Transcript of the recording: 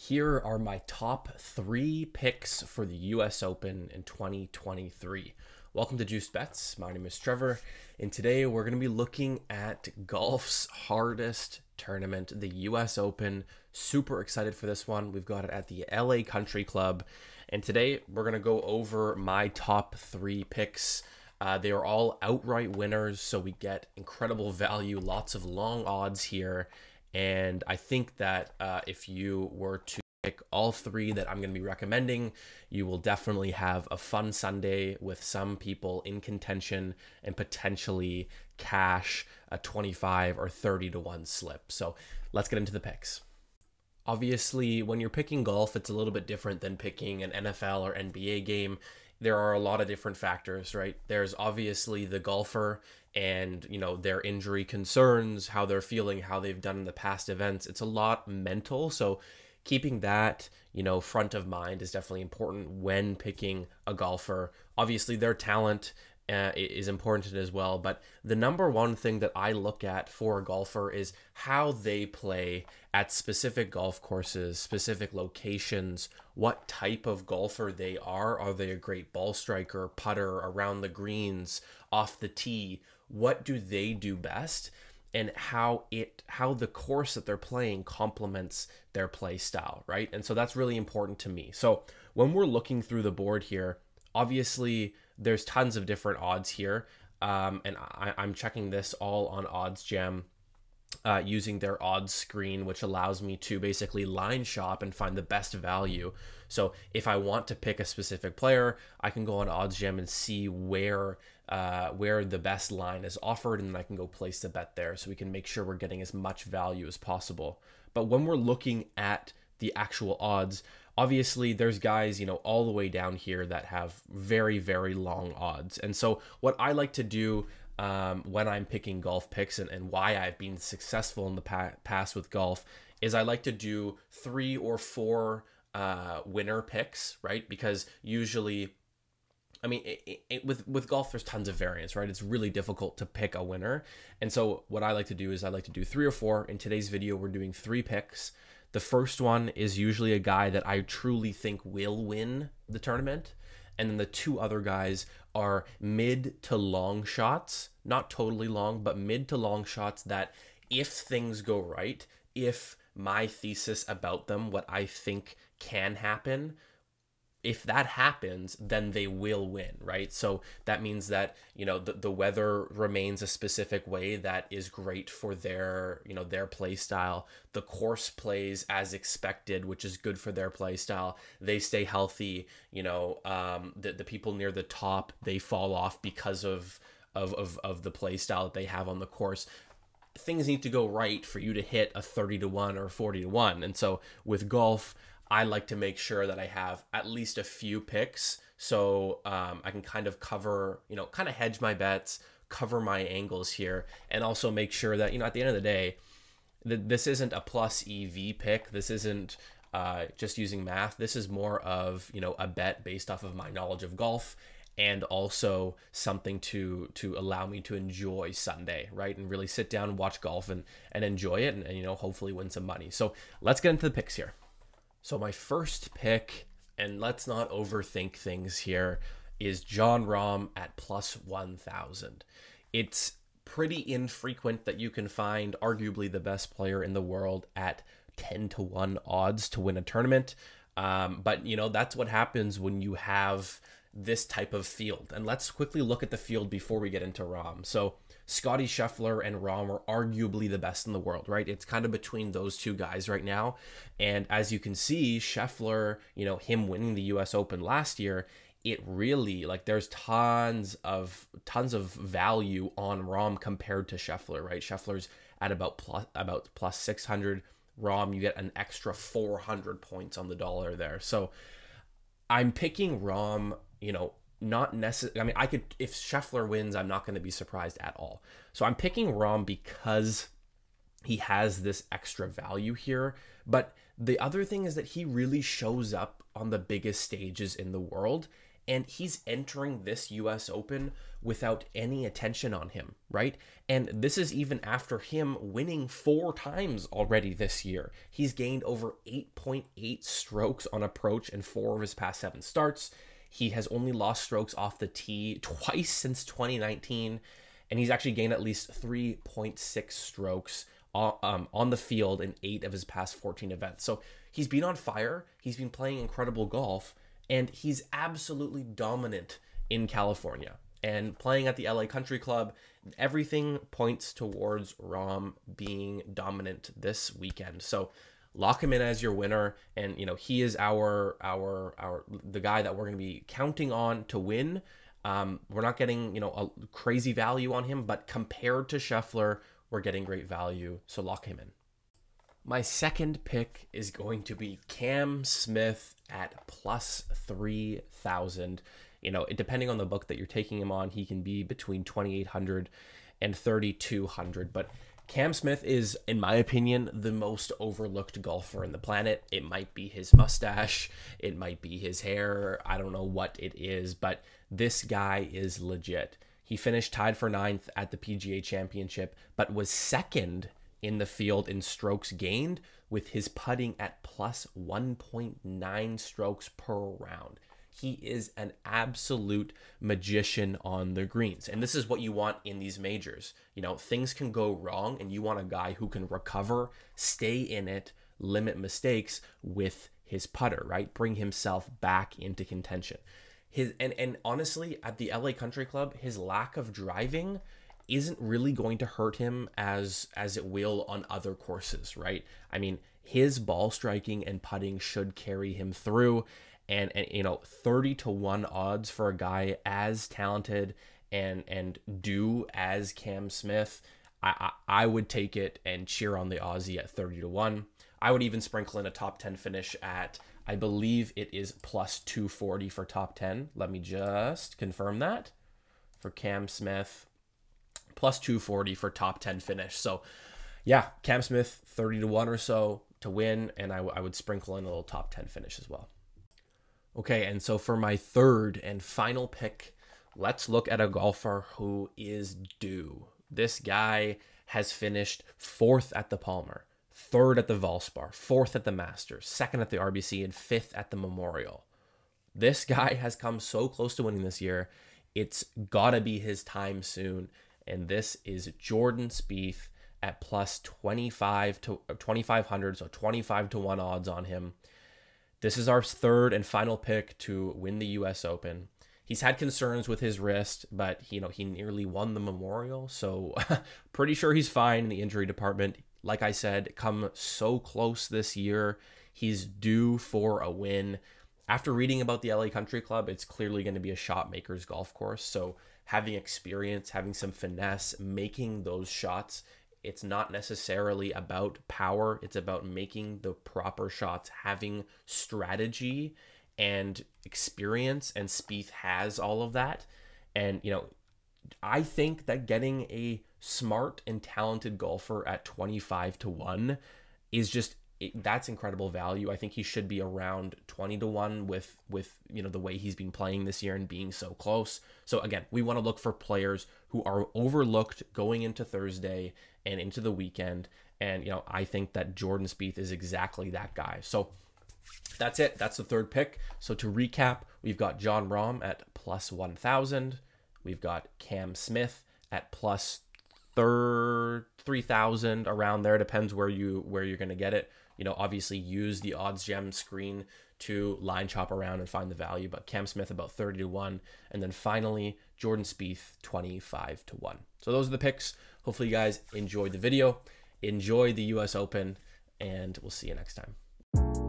Here are my top 3 picks for the US Open in 2023. Welcome to Juiced Bets. My name is Trevor, and today we're going to be looking at golf's hardest tournament, the US Open. Super excited for this one. We've got it at the LA Country Club, and today we're going to go over my top 3 picks. They are all outright winners, so we get incredible value, lots of long odds here. And I think that if you were to pick all 3 that I'm going to be recommending, you will definitely have a fun Sunday with some people in contention and potentially cash a 25 or 30 to 1 slip. So let's get into the picks. Obviously, when you're picking golf, it's a little bit different than picking an NFL or NBA game. There are a lot of different factors, right? There's obviously the golfer and, their injury concerns, how they're feeling, how they've done in the past events. It's a lot mental. So keeping that, front of mind is definitely important when picking a golfer. Obviously, their talent is important as well. But the number one thing that I look at for a golfer is how they play at specific golf courses, specific locations, what type of golfer they are. Are they a great ball striker, putter, around the greens, off the tee? What do they do best? And how the course that they're playing complements their play style, right? And so that's really important to me. So when we're looking through the board here, obviously there's tons of different odds here. And I'm checking this all on OddsJam using their odds screen, which allows me to basically line shop and find the best value. So if I want to pick a specific player, I can go on OddsJam and see where the best line is offered, and then I can go place the bet there so we can make sure we're getting as much value as possible. But when we're looking at the actual odds, obviously there's guys, all the way down here that have very, very long odds. And so what I like to do when I'm picking golf picks and why I've been successful in the past with golf is I like to do 3 or 4 winner picks, right? Because usually, with golf, there's tons of variance, right? It's really difficult to pick a winner. And so what I like to do is I like to do 3 or 4. In today's video, we're doing 3 picks. The first one is usually a guy that I truly think will win the tournament. And then the 2 other guys are mid to long shots, not totally long, but mid to long shots that if things go right, if my thesis about them, what I think can happen, if that happens, then they will win, right? So that means that, the weather remains a specific way that is great for their play style. The course plays as expected, which is good for their play style. They stay healthy, the people near the top, they fall off because of the play style that they have on the course. Things need to go right for you to hit a 30 to 1 or 40 to 1. And so with golf, I like to make sure that I have at least a few picks so I can kind of cover, kind of hedge my bets, cover my angles here, and also make sure that, at the end of the day, this isn't a plus EV pick. This isn't just using math. This is more of, a bet based off of my knowledge of golf and also something to allow me to enjoy Sunday, right? And really sit down and watch golf and enjoy it and hopefully win some money. So let's get into the picks here. So my first pick, and let's not overthink things here, is Jon Rahm at plus 1,000. It's pretty infrequent that you can find arguably the best player in the world at 10 to 1 odds to win a tournament. But, that's what happens when you have this type of field. And let's quickly look at the field before we get into Rahm. So Scottie Scheffler and Rahm are arguably the best in the world, right? It's kind of between those 2 guys right now. And as you can see, Scheffler, him winning the US Open last year, it really, there's tons of value on Rahm compared to Scheffler, right? Scheffler's at about plus 600. Rahm, you get an extra 400 points on the dollar there. So I'm picking Rahm, not necessarily. If Scheffler wins, I'm not going to be surprised at all. So I'm picking Rahm because he has this extra value here. But the other thing is that he really shows up on the biggest stages in the world. and he's entering this US Open without any attention on him, right? And this is even after him winning 4 times already this year. He's gained over 8.8 strokes on approach in 4 of his past 7 starts. He has only lost strokes off the tee twice since 2019, and he's actually gained at least 3.6 strokes on the field in 8 of his past 14 events. So he's been on fire. He's been playing incredible golf, and he's absolutely dominant in California. And playing at the LA Country Club, everything points towards Rahm being dominant this weekend. So lock him in as your winner, and he is the guy that we're going to be counting on to win. We're not getting a crazy value on him, but compared to Scheffler, we're getting great value, so lock him in. My second pick is going to be Cam Smith at plus 3,000. Depending on the book that you're taking him on, he can be between 2,800 and 3,200. But Cam Smith is, in my opinion, the most overlooked golfer in the planet. It might be his mustache, it might be his hair, I don't know what it is, but this guy is legit. He finished tied for 9th at the PGA Championship, but was 2nd in the field in strokes gained, with his putting at plus 1.9 strokes per round. He is an absolute magician on the greens. And this is what you want in these majors. Things can go wrong, and you want a guy who can recover, stay in it, limit mistakes with his putter, right? Bring himself back into contention. And honestly, at the LA Country Club, his lack of driving isn't really going to hurt him as it will on other courses, right? I mean, his ball striking and putting should carry him through, and 30-1 odds for a guy as talented and do as Cam Smith. I would take it and cheer on the Aussie at 30-1. I would even sprinkle in a top 10 finish at, I believe it is plus 240 for top 10. Let me just confirm that for Cam Smith. Plus 240 for top 10 finish. So yeah, Cam Smith 30-1 or so to win, and I would sprinkle in a little top 10 finish as well. Okay, and so for my third and final pick, let's look at a golfer who is due. This guy has finished 4th at the Palmer, 3rd at the Valspar, 4th at the Masters, 2nd at the RBC, and 5th at the Memorial. This guy has come so close to winning this year. It's gotta be his time soon. And this is Jordan Spieth at plus 2,500, so 25-1 odds on him. This is our third and final pick to win the US Open. He's had concerns with his wrist, but he nearly won the Memorial, so pretty sure he's fine in the injury department. Like I said, come so close this year. He's due for a win. After reading about the LA Country Club, it's clearly going to be a shot maker's golf course, so having experience, having some finesse, making those shots, it's not necessarily about power. It's about making the proper shots, having strategy and experience, and Spieth has all of that. And, I think that getting a smart and talented golfer at 25-1 is just, that's incredible value. I think he should be around 20-1 with the way he's been playing this year and being so close. So again, we want to look for players who are overlooked going into Thursday and into the weekend. And I think that Jordan Spieth is exactly that guy. So that's it. That's the third pick. So to recap, we've got Jon Rahm at plus 1,000. We've got Cam Smith at plus 3,000, around there. Depends where you're going to get it. Obviously use the odds gem screen to line chop around and find the value, but Cam Smith about 30-1, and then finally Jordan Spieth 25-1. So those are the picks. Hopefully you guys enjoyed the video, enjoy the US Open, and we'll see you next time.